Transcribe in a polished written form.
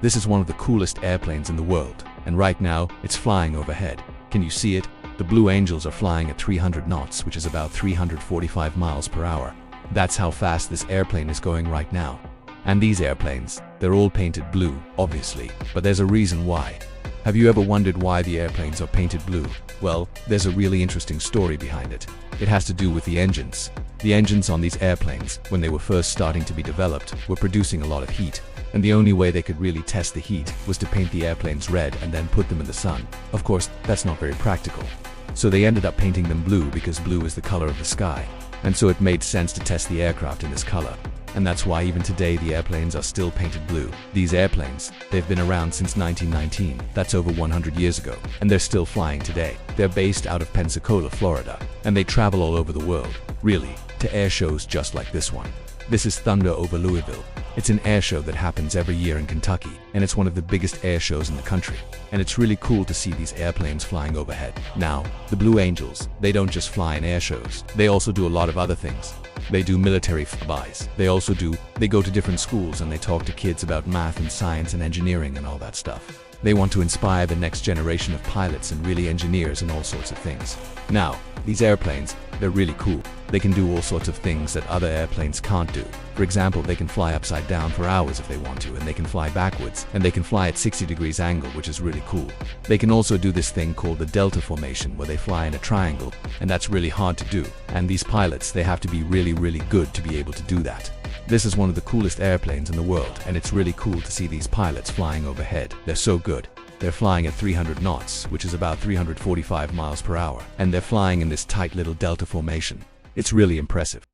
This is one of the coolest airplanes in the world, and right now, it's flying overhead. Can you see it? The Blue Angels are flying at 300 knots, which is about 345 miles per hour. That's how fast this airplane is going right now. And these airplanes, they're all painted blue, obviously, but there's a reason why. Have you ever wondered why the airplanes are painted blue? Well, there's a really interesting story behind it. It has to do with the engines. The engines on these airplanes, when they were first starting to be developed, were producing a lot of heat. And the only way they could really test the heat was to paint the airplanes red and then put them in the sun. Of course, that's not very practical. So they ended up painting them blue because blue is the color of the sky. And so it made sense to test the aircraft in this color. And that's why even today the airplanes are still painted blue. These airplanes, they've been around since 1919, that's over 100 years ago, and they're still flying today. They're based out of Pensacola, Florida, and they travel all over the world, really, to air shows just like this one. This is Thunder over Louisville. It's an air show that happens every year in Kentucky, and it's one of the biggest air shows in the country. And it's really cool to see these airplanes flying overhead. Now, the Blue Angels, they don't just fly in air shows. They also do a lot of other things. They do military flybys. They go to different schools and they talk to kids about math and science and engineering and all that stuff. They want to inspire the next generation of pilots and really engineers and all sorts of things. Now, these airplanes, they're really cool. They can do all sorts of things that other airplanes can't do. For example, they can fly upside down for hours if they want to, and they can fly backwards, and they can fly at 60 degrees angle, which is really cool. They can also do this thing called the delta formation, where they fly in a triangle, and that's really hard to do. And these pilots, they have to be really, really good to be able to do that. This is one of the coolest airplanes in the world, and it's really cool to see these pilots flying overhead. They're so good. They're flying at 300 knots, which is about 345 miles per hour, and they're flying in this tight little delta formation. It's really impressive.